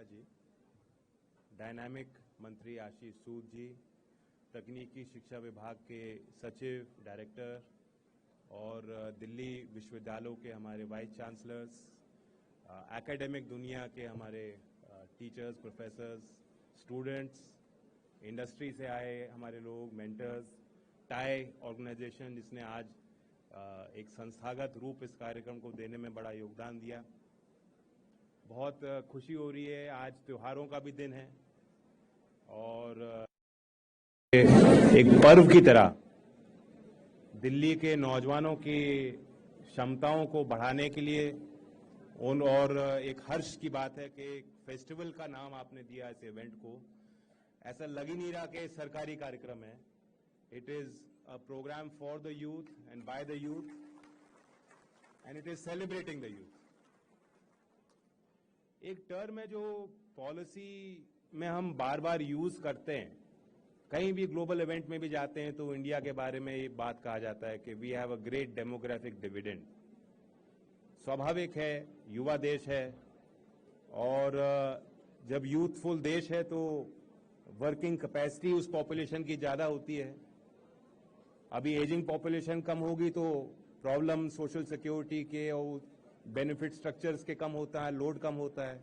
जी, dynamic मंत्री आशीष सूद जी, तकनीकी शिक्षा विभाग के सचिव, डायरेक्टर और दिल्ली विश्वविद्यालयों के हमारे वाइस चांसलर्स, एकेडमिक दुनिया के हमारे टीचर्स, प्रोफेसर्स, स्टूडेंट्स, इंडस्ट्री से आए हमारे लोग, मेंटर्स, टाई ऑर्गेनाइजेशन जिसने आज एक संस्थागत रूप इस कार्यक्रम को देने में बड़ा योगदान दिया। बहुत खुशी हो रही है, आज त्योहारों का भी दिन है और एक पर्व की तरह दिल्ली के नौजवानों की क्षमताओं को बढ़ाने के लिए और एक हर्ष की बात है कि एक फेस्टिवल का नाम आपने दिया इस इवेंट को। ऐसा लग ही नहीं रहा कि सरकारी कार्यक्रम है। It is a programme for the youth and by the youth and it is celebrating the youth. एक टर्म है जो पॉलिसी में हम बार बार यूज करते हैं, कहीं भी ग्लोबल इवेंट में भी जाते हैं तो इंडिया के बारे में ये बात कहा जाता है कि we have a great demographic dividend. स्वाभाविक है, युवा देश है और जब यूथफुल देश है तो वर्किंग कैपेसिटी उस पॉपुलेशन की ज्यादा होती है। अभी एजिंग पॉपुलेशन कम होगी तो प्रॉब्लम सोशल सिक्योरिटी के और बेनिफिट स्ट्रक्चर्स के कम होता है, लोड कम होता है।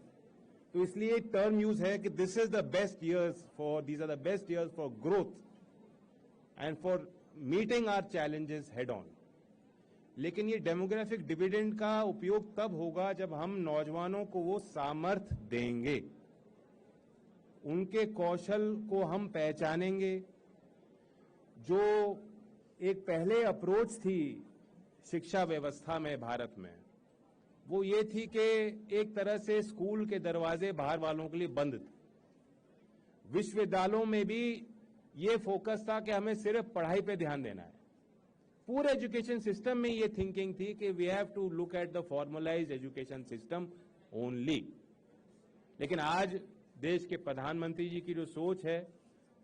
तो इसलिए टर्म यूज है कि this is the best years for these are the best years for growth and for meeting our challenges head on. लेकिन ये डेमोग्राफिक डिविडेंड का उपयोग तब होगा जब हम नौजवानों को वो सामर्थ्य देंगे, उनके कौशल को हम पहचानेंगे। जो एक पहले अप्रोच थी शिक्षा व्यवस्था में भारत में, वो ये थी कि एक तरह से स्कूल के दरवाजे बाहर वालों के लिए बंद थे। विश्वविद्यालयों में भी ये फोकस था कि हमें सिर्फ पढ़ाई पे ध्यान देना है। पूरे एजुकेशन सिस्टम में ये थिंकिंग थी कि we have to look at the formalised education system only. लेकिन आज देश के प्रधानमंत्री जी की जो सोच है,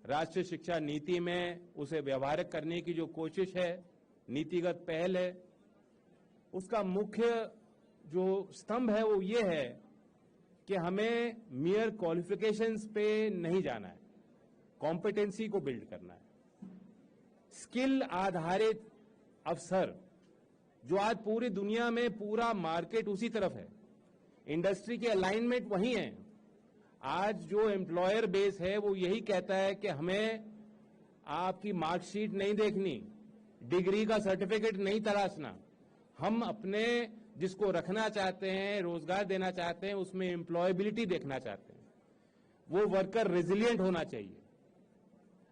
राष्ट्रीय शिक्षा नीति में उसे व्यवहारिक करने की जो कोशिश है, नीतिगत पहल है, उसका मुख्य जो स्तंभ है वो ये है कि हमें मियर क्वालिफिकेशंस पे नहीं जाना है, कॉम्पिटेंसी को बिल्ड करना है। स्किल आधारित अवसर, जो आज पूरी दुनिया में पूरा मार्केट उसी तरफ है, इंडस्ट्री के अलाइनमेंट वही है। आज जो एम्प्लॉयर बेस है वो यही कहता है कि हमें आपकी मार्कशीट नहीं देखनी, डिग्री का सर्टिफिकेट नहीं तलाशना, हम अपने जिसको रखना चाहते हैं, रोजगार देना चाहते हैं, उसमें एम्प्लॉयबिलिटी देखना चाहते हैं। वो वर्कर रेजिलिएंट होना चाहिए,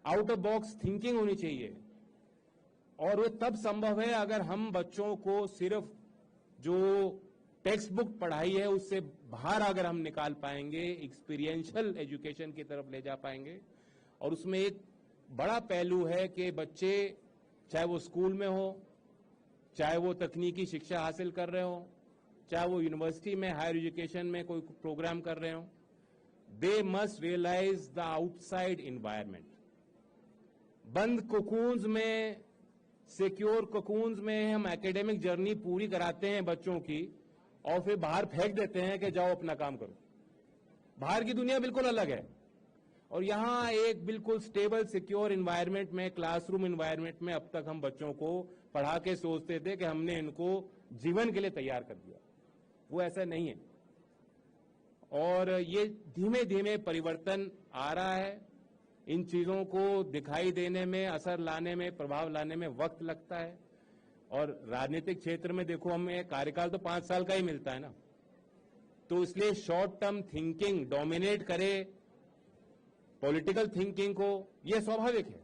आउट ऑफ बॉक्स थिंकिंग होनी चाहिए। और वो तब संभव है अगर हम बच्चों को सिर्फ जो टेक्स्ट बुक पढ़ाई है उससे बाहर अगर हम निकाल पाएंगे, एक्सपीरियंशियल एजुकेशन की तरफ ले जा पाएंगे। और उसमें एक बड़ा पहलू है कि बच्चे, चाहे वो स्कूल में हो, चाहे वो तकनीकी शिक्षा हासिल कर रहे हो, चाहे वो यूनिवर्सिटी में हायर एजुकेशन में कोई प्रोग्राम कर रहे हो, they must realise the outside environment. बंद कोकून्स में, सिक्योर कोकून्स में हम एकेडमिक जर्नी पूरी कराते हैं बच्चों की और फिर बाहर फेंक देते हैं कि जाओ अपना काम करो। बाहर की दुनिया बिल्कुल अलग है और यहां एक बिल्कुल स्टेबल सिक्योर इन्वायरमेंट में, क्लासरूम इन्वायरमेंट में अब तक हम बच्चों को पढ़ा के सोचते थे कि हमने इनको जीवन के लिए तैयार कर दिया। वो ऐसा नहीं है और ये धीमे धीमे परिवर्तन आ रहा है। इन चीजों को दिखाई देने में, असर लाने में, प्रभाव लाने में वक्त लगता है। और राजनीतिक क्षेत्र में देखो, हमें कार्यकाल तो 5 साल का ही मिलता है ना, तो इसलिए शॉर्ट टर्म थिंकिंग डोमिनेट करे पॉलिटिकल थिंकिंग को, यह स्वाभाविक है।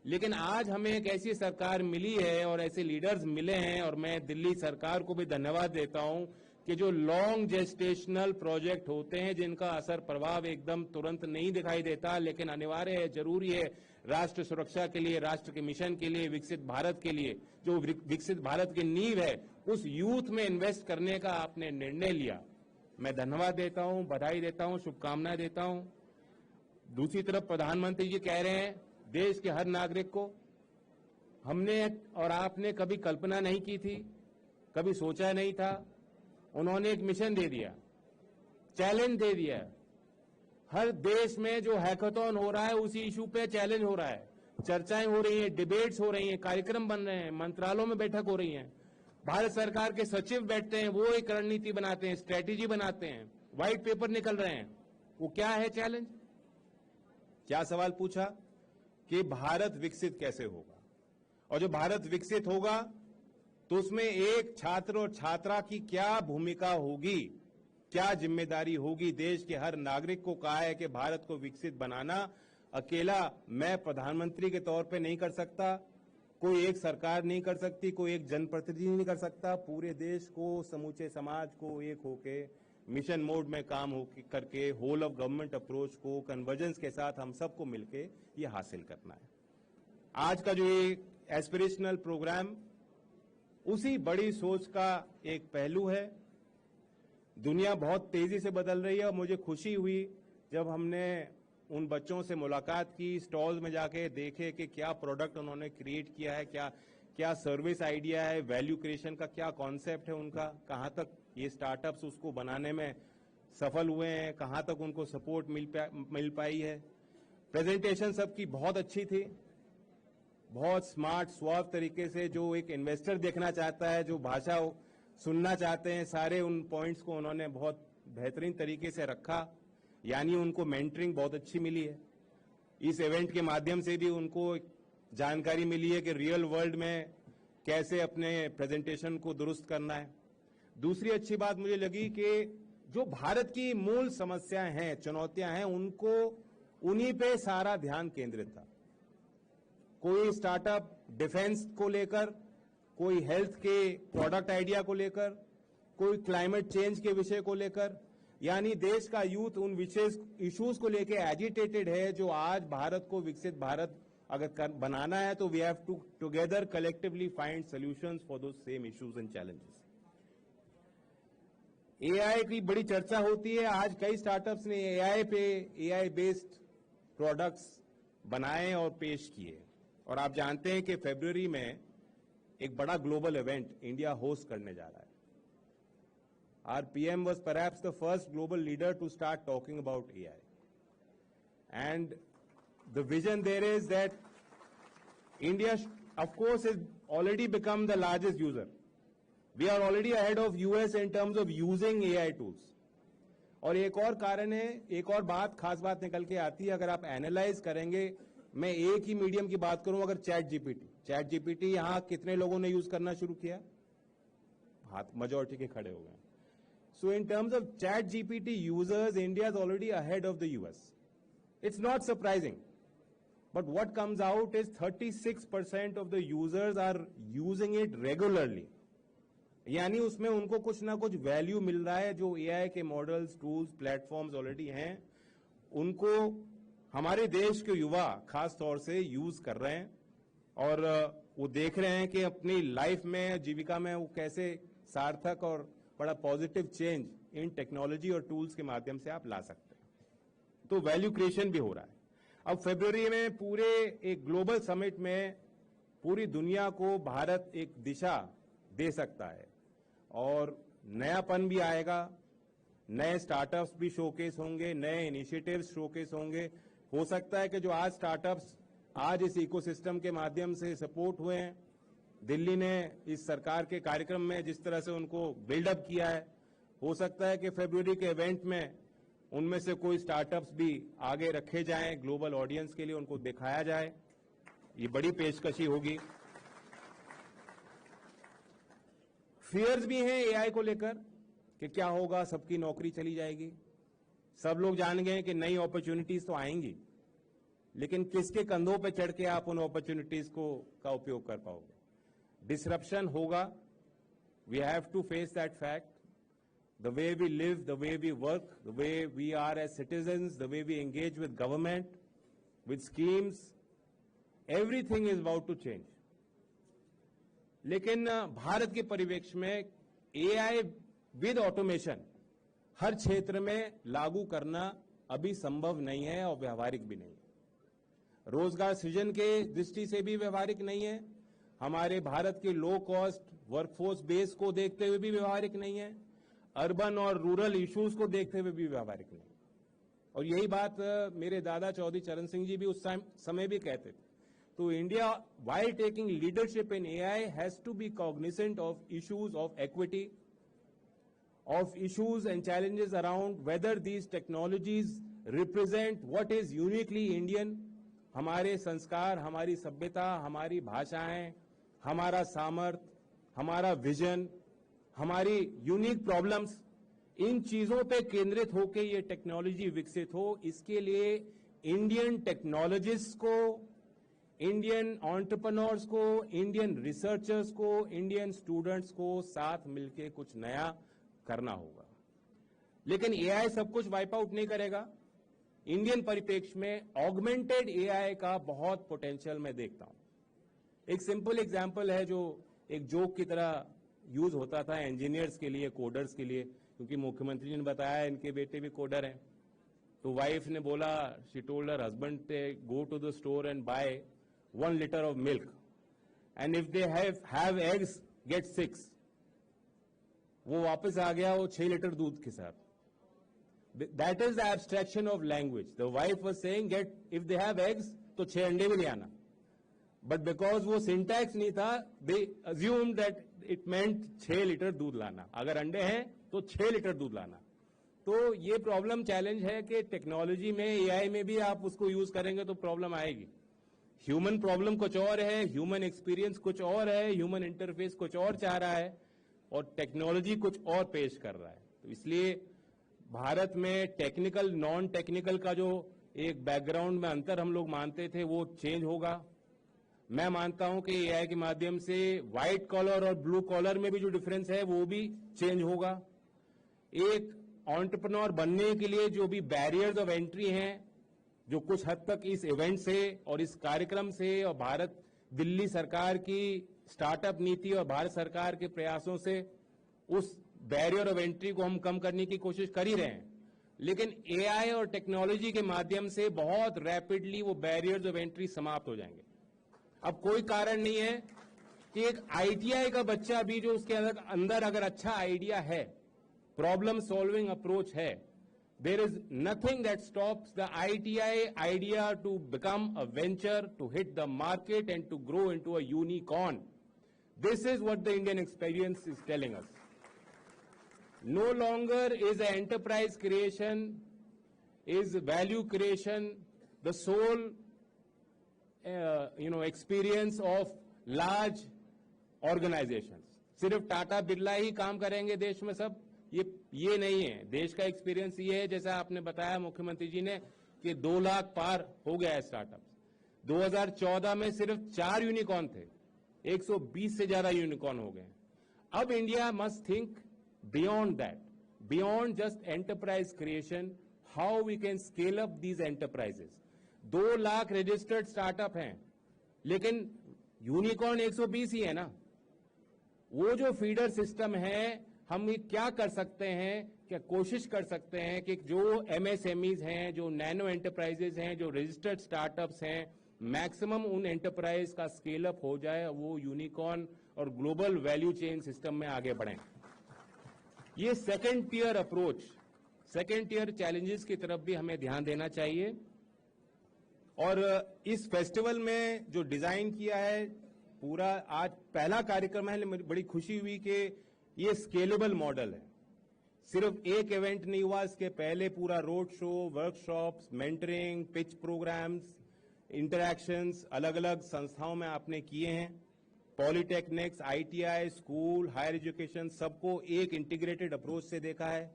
लेकिन आज हमें एक ऐसी सरकार मिली है और ऐसे लीडर्स मिले हैं, और मैं दिल्ली सरकार को भी धन्यवाद देता हूं कि जो लॉन्ग जेस्टेशनल प्रोजेक्ट होते हैं जिनका असर प्रभाव एकदम तुरंत नहीं दिखाई देता, लेकिन अनिवार्य है, जरूरी है राष्ट्र सुरक्षा के लिए, राष्ट्र के मिशन के लिए, विकसित भारत के लिए, जो विकसित भारत की नींव है, उस यूथ में इन्वेस्ट करने का आपने निर्णय लिया। मैं धन्यवाद देता हूं, बधाई देता हूं, शुभकामनाएं देता हूं। दूसरी तरफ प्रधानमंत्री जी कह रहे हैं देश के हर नागरिक को, हमने और आपने कभी कल्पना नहीं की थी, कभी सोचा नहीं था। उन्होंने एक मिशन दे दिया, चैलेंज दे दिया हर देश में जो हैकाथॉन हो रहा है उसी इशू पे चैलेंज हो रहा है, चर्चाएं हो रही हैं, डिबेट्स हो रही हैं, कार्यक्रम बन रहे हैं, मंत्रालयों में बैठक हो रही हैं, भारत सरकार के सचिव बैठते हैं, वो एक रणनीति बनाते हैं, स्ट्रेटेजी बनाते हैं, व्हाइट पेपर निकल रहे हैं। वो क्या है चैलेंज? क्या सवाल पूछा कि भारत विकसित कैसे होगा, और जो भारत विकसित होगा तो उसमें एक छात्र और छात्रा की क्या भूमिका होगी, क्या जिम्मेदारी होगी। देश के हर नागरिक को कहा है कि भारत को विकसित बनाना अकेला मैं प्रधानमंत्री के तौर पे नहीं कर सकता, कोई एक सरकार नहीं कर सकती, कोई एक जनप्रतिनिधि नहीं कर सकता। पूरे देश को, समूचे समाज को एक होके मिशन मोड में काम करके होल ऑफ गवर्नमेंट अप्रोच को कन्वर्जेंस के साथ हम सबको मिलके ये हासिल करना है। आज का जो ये एस्पिरेशनल प्रोग्राम उसी बड़ी सोच का एक पहलू है। दुनिया बहुत तेजी से बदल रही है और मुझे खुशी हुई जब हमने उन बच्चों से मुलाकात की, स्टॉल्स में जाके देखे कि क्या प्रोडक्ट उन्होंने क्रिएट किया है, क्या सर्विस आइडिया है, वैल्यू क्रिएशन का क्या कॉन्सेप्ट है उनका, कहां तक ये स्टार्टअप्स उसको बनाने में सफल हुए हैं, कहां तक उनको सपोर्ट मिल पाई है। प्रेजेंटेशन सबकी बहुत अच्छी थी, बहुत स्मार्ट स्वाब तरीके से, जो एक इन्वेस्टर देखना चाहता है, जो भाषा सुनना चाहते हैं, सारे उन पॉइंट्स को उन्होंने बहुत बेहतरीन तरीके से रखा। यानी उनको मेंटरिंग बहुत अच्छी मिली है। इस इवेंट के माध्यम से भी उनको जानकारी मिली है कि रियल वर्ल्ड में कैसे अपने प्रेजेंटेशन को दुरुस्त करना है। दूसरी अच्छी बात मुझे लगी कि जो भारत की मूल समस्याएं हैं, चुनौतियां हैं, उनको उन्हीं पे सारा ध्यान केंद्रित था। कोई स्टार्टअप डिफेंस को लेकर, कोई हेल्थ के प्रोडक्ट आइडिया को लेकर, कोई क्लाइमेट चेंज के विषय को लेकर। यानी देश का यूथ उन विशेष इश्यूज को लेकर एजिटेटेड है, जो आज भारत को विकसित भारत अगर बनाना है तो we have to together collectively find solutions for those same issues and challenges. AI की बड़ी चर्चा होती है। आज कई स्टार्टअप्स ने एआई बेस्ड प्रोडक्ट्स बनाए और पेश किए। और आप जानते हैं कि फरवरी में एक बड़ा ग्लोबल इवेंट इंडिया होस्ट करने जा रहा है। Our PM was perhaps the first global leader to start talking about AI. And the vision there is that India, of course, has already become the largest user. We are already ahead of US in terms of using AI tools. और एक और कारण है, एक और बात, खास बात निकल के आती है। अगर आप एनालाइज करेंगे, मैं एक ही मीडियम की बात करूं, अगर चैट जीपीटी यहां कितने लोगों ने यूज करना शुरू किया? हाथ मेजॉरिटी के खड़े हो गए। So in terms of ChatGPT users, India is already ahead of the US. It's not surprising. But what comes out is 36% of the users are using it regularly. यानी उसमें उनको कुछ ना कुछ वैल्यू मिल रहा है। जो AI के मॉडल्स, टूल्स, प्लेटफॉर्म्स ऑलरेडी हैं, उनको हमारे देश के युवा खास तौर से यूज कर रहे हैं और वो देख रहे हैं कि अपनी लाइफ में, जीविका में वो कैसे सार्थक और बड़ा पॉजिटिव चेंज इन टेक्नोलॉजी और टूल्स के माध्यम से आप ला सकते हैं। तो वैल्यू क्रिएशन भी हो रहा है। अब फरवरी में पूरे एक ग्लोबल समिट में पूरी दुनिया को भारत एक दिशा दे सकता है और नयापन भी आएगा, नए स्टार्टअप्स भी शोकेस होंगे, नए इनिशिएटिव्स शोकेस होंगे। हो सकता है कि जो आज स्टार्टअप्स आज इस इकोसिस्टम के माध्यम से सपोर्ट हुए हैं, दिल्ली ने इस सरकार के कार्यक्रम में जिस तरह से उनको बिल्डअप किया है, हो सकता है कि फरवरी के इवेंट में उनमें से कोई स्टार्टअप्स भी आगे रखे जाएं, ग्लोबल ऑडियंस के लिए उनको दिखाया जाए। ये बड़ी पेशकशी होगी। फियर्स भी हैं एआई को लेकर कि क्या होगा, सबकी नौकरी चली जाएगी। सब लोग जान गए कि नई अपॉर्चुनिटीज तो आएंगी, लेकिन किसके कंधों पे चढ़ के आप उन अपॉर्चुनिटीज का उपयोग कर पाओगे? डिसरप्शन होगा। We have to face that fact. The way we live, the way we work, the way we are as citizens, the way we engage with government, with schemes, everything is about to change. लेकिन भारत के परिवेश में AI with automation हर क्षेत्र में लागू करना अभी संभव नहीं है और व्यवहारिक भी नहीं है। रोजगार सृजन के दृष्टि से भी व्यवहारिक नहीं है। हमारे भारत के लो कॉस्ट वर्कफोर्स बेस को देखते हुए भी व्यवहारिक नहीं है। अर्बन और रूरल इश्यूज को देखते हुए भी व्यवहारिक नहीं। और यही बात मेरे दादा चौधरी चरण सिंह जी भी उस समय भी कहते थे। तो India while taking leadership in AI has to be cognizant of issues of equity, of issues and challenges around whether these technologies represent what is uniquely Indian, हमारे संस्कार, हमारी सभ्यता, हमारी भाषाएं, हमारा सामर्थ्य, हमारा विजन, हमारी यूनिक प्रॉब्लम्स, इन चीजों पे केंद्रित होकर ये टेक्नोलॉजी विकसित हो। इसके लिए इंडियन टेक्नोलॉजिस्ट को, इंडियन एंटरप्रेन्योर्स को, इंडियन रिसर्चर्स को, इंडियन स्टूडेंट्स को साथ मिलकर कुछ नया करना होगा। लेकिन एआई सब कुछ वाइप आउट नहीं करेगा। इंडियन परिप्रेक्ष्य में ऑगमेंटेड एआई का बहुत पोटेंशियल मैं देखता हूं। एक सिंपल एग्जांपल है जो एक जोक की तरह यूज होता था इंजीनियर्स के लिए, कोडर्स के लिए, क्योंकि मुख्यमंत्री जी ने बताया इनके बेटे भी कोडर हैं। तो वाइफ ने बोला, she told her husband go to the store and buy 1 liter of milk, and if they have eggs, get 6. वो वापस आ गया वो 6 लीटर दूध के साथ। That is the abstraction of language. The wife was saying, if they have eggs, तो 6 अंडे भी ले आना। But because वो syntax नहीं था, they assumed that it meant 6 litre दूध लाना। अगर अंडे हैं तो 6 लीटर दूध लाना। तो ये प्रॉब्लम चैलेंज है कि टेक्नोलॉजी में, एआई में भी आप उसको यूज करेंगे तो प्रॉब्लम आएगी। ह्यूमन प्रॉब्लम कुछ और है, ह्यूमन एक्सपीरियंस कुछ और है, ह्यूमन इंटरफेस कुछ और चाह रहा है और टेक्नोलॉजी कुछ और पेश कर रहा है। तो इसलिए भारत में टेक्निकल नॉन टेक्निकल का जो एक बैकग्राउंड में अंतर हम लोग मानते थे वो चेंज होगा। मैं मानता हूं कि एआई के माध्यम से व्हाइट कॉलर और ब्लू कॉलर में भी जो डिफरेंस है वो भी चेंज होगा। एक एंटरप्रेन्योर बनने के लिए जो भी बैरियर्स ऑफ एंट्री हैं, जो कुछ हद तक इस इवेंट से और इस कार्यक्रम से और दिल्ली सरकार की स्टार्टअप नीति और भारत सरकार के प्रयासों से उस बैरियर ऑफ एंट्री को हम कम करने की कोशिश कर ही रहे हैं। लेकिन एआई और टेक्नोलॉजी के माध्यम से बहुत रैपिडली वो बैरियर्स ऑफ एंट्री समाप्त हो जाएंगे। अब कोई कारण नहीं है कि एक आईटीआई का बच्चा भी जो उसके अंदर अगर अच्छा आइडिया है, प्रॉब्लम सॉल्विंग अप्रोच है, there is nothing that stops the ITI idea to become a venture, to hit the market and to grow into a unicorn. This is what the Indian experience is telling us. No longer is the enterprise creation, is value creation, the sole experience of large organizations. सिर्फ टाटा बिरला ही काम करेंगे देश में सब, ये नहीं है। देश का एक्सपीरियंस ये है, जैसा आपने बताया मुख्यमंत्री जी ने, कि 2 लाख पार हो गया है स्टार्टअप्स। 2014 में सिर्फ 4 यूनिकॉर्न थे, 120 से ज्यादा यूनिकॉर्न हो गए। अब India must think beyond that, beyond just enterprise creation, how we can scale up these enterprises. 2 lakh registered startup हैं, लेकिन यूनिकॉर्न 120 ही है ना। वो जो फीडर सिस्टम है, हम ये क्या कर सकते हैं, क्या कोशिश कर सकते हैं कि जो एमएसएमईज हैं, जो नैनो एंटरप्राइजेज हैं, जो रजिस्टर्ड स्टार्टअप्स हैं, मैक्सिमम उन एंटरप्राइज का स्केल अप हो जाए, वो यूनिकॉर्न और ग्लोबल वैल्यू चेन सिस्टम में आगे बढ़ें। ये second tier approach, second tier challenges की तरफ भी हमें ध्यान देना चाहिए। और इस फेस्टिवल में जो डिजाइन किया है पूरा, आज पहला कार्यक्रम है, बड़ी खुशी हुई कि ये स्केलेबल मॉडल है। सिर्फ एक इवेंट नहीं हुआ, इसके पहले पूरा road show, workshops, mentoring, pitch programmes, interactions अलग अलग संस्थाओं में आपने किए हैं। Polytechnics, ITI, school, higher education, सबको एक इंटीग्रेटेड अप्रोच से देखा है।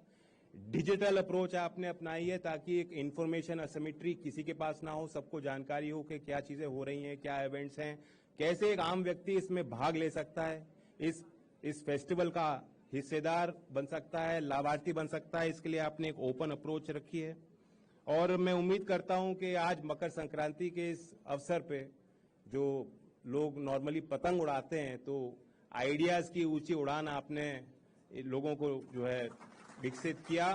डिजिटल अप्रोच आपने अपनाई है ताकि एक इंफॉर्मेशन असिमेट्री किसी के पास ना हो, सबको जानकारी हो कि क्या चीजें हो रही हैं, क्या इवेंट्स हैं, कैसे एक आम व्यक्ति इसमें भाग ले सकता है, इस फेस्टिवल का हिस्सेदार बन सकता है, लाभार्थी बन सकता है। इसके लिए आपने एक ओपन अप्रोच रखी है। और मैं उम्मीद करता हूं कि आज मकर संक्रांति के इस अवसर पे जो लोग नॉर्मली पतंग उड़ाते हैं, तो आइडियाज की ऊंची उड़ान आपने लोगों को जो है विकसित किया,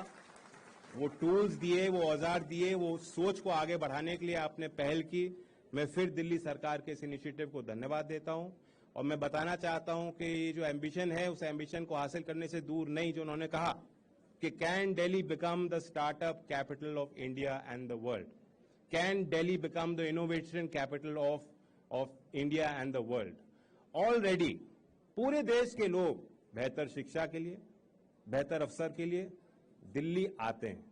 वो टूल्स दिए, वो औजार दिए, वो सोच को आगे बढ़ाने के लिए आपने पहल की। मैं फिर दिल्ली सरकार के इस इनिशिएटिव को धन्यवाद देता हूं और मैं बताना चाहता हूं कि ये जो एम्बिशन है, उस एम्बिशन को हासिल करने से दूर नहीं, जो उन्होंने कहा कि can Delhi become the startup capital of India and the world, can Delhi become the innovation capital of India and the world. Already पूरे देश के लोग बेहतर शिक्षा के लिए, बेहतर अवसर के लिए दिल्ली आते हैं।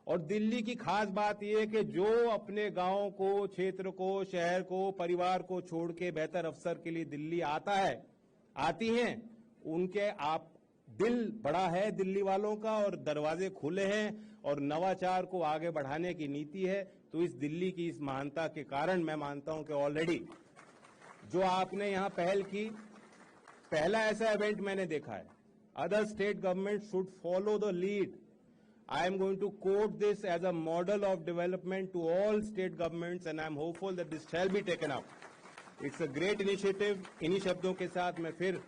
और दिल्ली की खास बात यह है कि जो अपने गांव को, क्षेत्र को, शहर को, परिवार को छोड़ के बेहतर अवसर के लिए दिल्ली आता है, आती हैं, उनके आप दिल बड़ा है दिल्ली वालों का और दरवाजे खुले हैं और नवाचार को आगे बढ़ाने की नीति है। तो इस दिल्ली की इस महानता के कारण मैं मानता हूं कि ऑलरेडी जो आपने यहां पहल की, पहला ऐसा इवेंट मैंने देखा है। Other state government should follow the lead. I am going to quote this as a model of development to all state governments and I am hopeful that this shall be taken up. It's a great initiative। इन्हीं शब्दों के साथ मैं फिर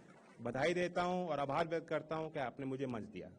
बधाई देता हूं और आभार व्यक्त करता हूं कि आपने मुझे मंच दिया।